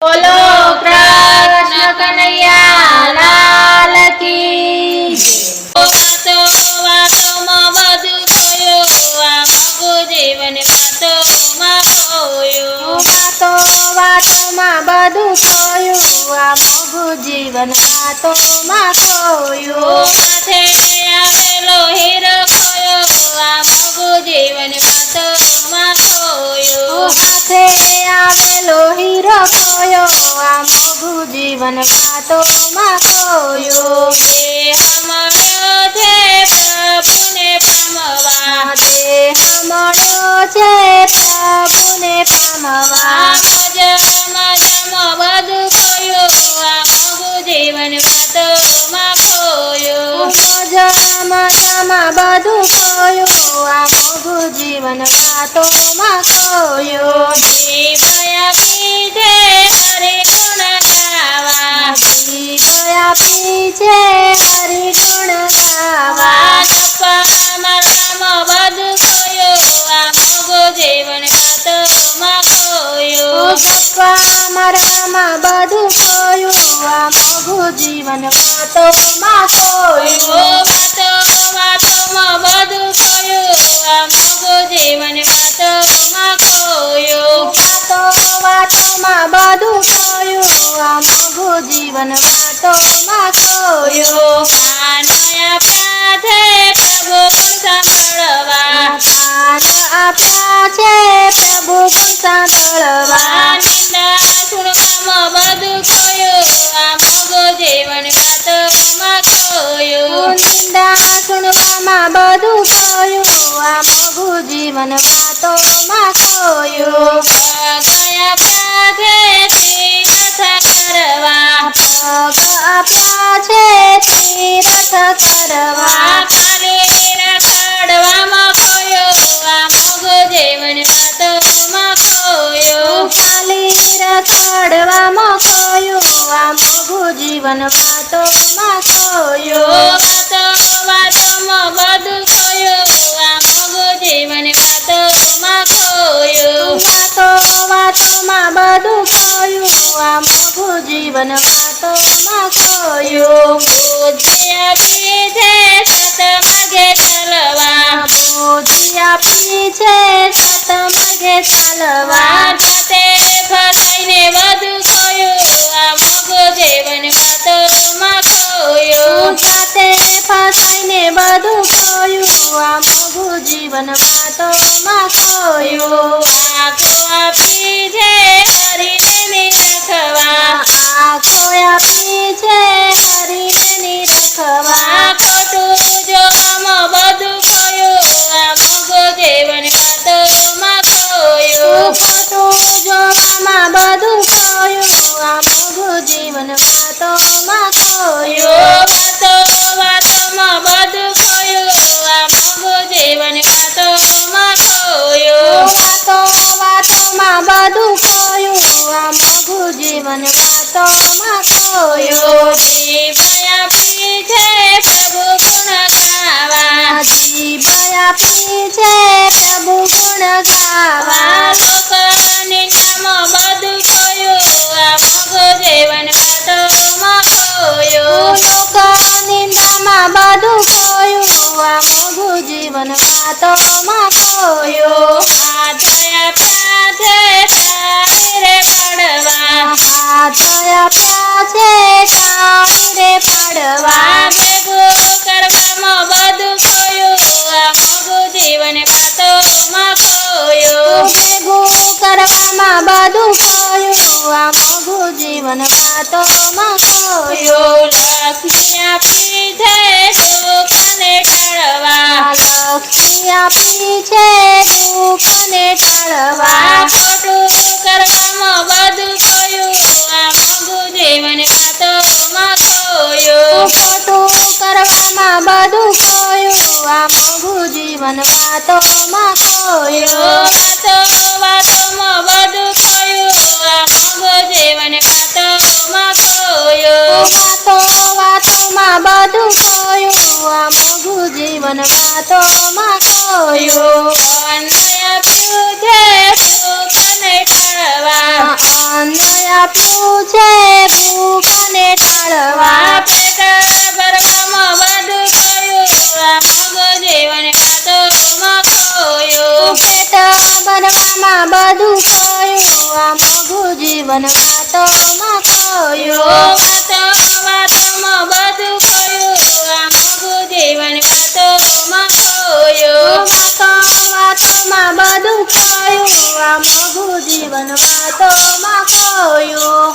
બોલો કૃષ્ણ કનૈયા લાલ કી વાતો વાતોમાં બધું ખોયું આ મગુ જીવન વાતોમાં ખોયું વાતો વાતોમાં બધું ખોયું આ મોઘું જીવન વાતોમાં ખોયું માથે આવેલો હીરો ખોયો આ મગુ જીવન વાતોમાં ખોયું હાથે આવેલો હીરો ખોયો આ મોઘું જીવન વાતોમાં ખોયું દેહ મળ્યો છે પ્રભુને પામવા દેહ મળ્યો છે પ્રભુને પામવા મજામાં બધું ખોયું આ મગુ જીવન વાતોમાં ખોયું મજામાં બધું ખોયું આ મોઘું જીવન વાતોમાં ખોયું જીવયા પીઠે હરિગુણ ગાવા ગયા પીછે હરિગુણ ગાવા ગપ્પામાં બધું ખોયું આ મગુ જીવન વાતોમાં ખોયું ગપ્પા મારામાં બધું ખોયું આ મોઘું જીવન વાતોમાં ખોયું વાતો વાતોમાં બધું ખોયું આ મગુ જીવન વાતોમાં ખોયું વાતો વાતોમાં બધું ખોયું આ મોઘું જીવન વાતોમાં ખોયું કાનયા પ્યાથે પ્રભુ ગુણ સાંભળવા કાન આપ્યા છે પ્રભુ ગુણ સાંભળવા નિંદા સુણવામાં બધું ખોયું આ મગુ જીવન વાતોમાં ખોયું નિંદા સુણવામાં બધું ખોયું આ મોઘું જીવન વાતોમાં ખોયું ગયા પ્યાથે તીર્થ કરવા પગ આપ્યા છે તીર્થ કરવા ખાલી રખડવામાં ખોયું આ મગુ જીવન વાતોમાં ખોયું ખાલી રખડવામાં ખોયું આ મોઘું જીવન વાતોમાં ખોયું વાતો વાતોમાં બધું ખોયું આ મગુ જીવન વાતોમાં ખોયું વાતો વાતોમાં બધું ખોયું આ મોઘું જીવન વાતોમાં ખોયું બુદ્ધિયા પીઠે સતમાર્ગે ચાલવા બુદ્ધિયા પીછે સતમાર્ગે ચાલવા જાતે ફસાઈને બધું ખોયું આ મગુ જીવન વાતોમાં ખોયું જાતે ફસાઈને બધું ખોયું આ મોઘું જીવન વાતોમાં ખોયું આંખો આપી છે હરીને નિરખવા આંખો આપી છે હરીને નિરખવા ખોટું જોવામાં બધું ખોયું આ મગુ જીવન વાતોમાં ખોયું ખોટું જોવામાં બધું ખોયું આ મોઘું જીવન વાતોમાં ખોયું વાતો વાતોમાં બધું ખોયું આ મગુ જીવન વાતોમાં ખોયું વાતો વાતોમાં બધું ખોયું આ મોઘું જીવન વાતોમાં ખોયું જીભયા પીઠે પ્રભુ ગુણ ગાવા જીભયા પીછે પ્રભુ ગુણ ગાવા લોકોની નામ બધું ખોયું આ મગુ જીવન વાતોમાં ખોયું લોકો નિંદામાં બધું ખોયું આ મોઘું જીવન વાતોમાં ખોયું હાથયા પ્યાથે તાળીરે પડવા હાથ આપ્યા છે તાળીરે પાડવા ભેગું કરવામાં બધું ખોયું આ મગુ જીવન વાતોમાં ખોયું ભેગું કરવામાં બધું ખોયું આ મોઘું જીવન વાતોમાં ખોયું લક્ષ્મીના પીઠે સુખને ટાળવા લક્ષ્મી આપી છે દુઃખને ટાળવા ખોટું કરવામાં બધું ખોયું આ મગુ જીવન વાતોમાં ખોયું ખોટું કરવામાં બધું ખોયું આ મોઘું જીવન વાતોમાં ખોયું વાતો વાતોમાં બધું ખોયું આ મગુ જીવન વાતોમાં ખોયું વાતો વાતોમાં બધું ખોયું આ મોઘું જીવન વાતોમાં ખોયું અન્ન આપ્યું છે સુખને ટાળવા અન્ન આપ્યું છે ભૂખને ટાળવા પેટ ભરવામાં બધું ખોયું આ મગ જીવન ખાતોમાં ખોયું પેટ ભરવામાં બધું ખોયું આ મોઘું જીવન વાતોમાં ખોયું વાતોમાં બધું ખોયું આ મગ જીવન ખાતોમાં ખોયું વાતોમાં બધું ખોયું આ મોઘું જીવન વાતોમાં ખોયું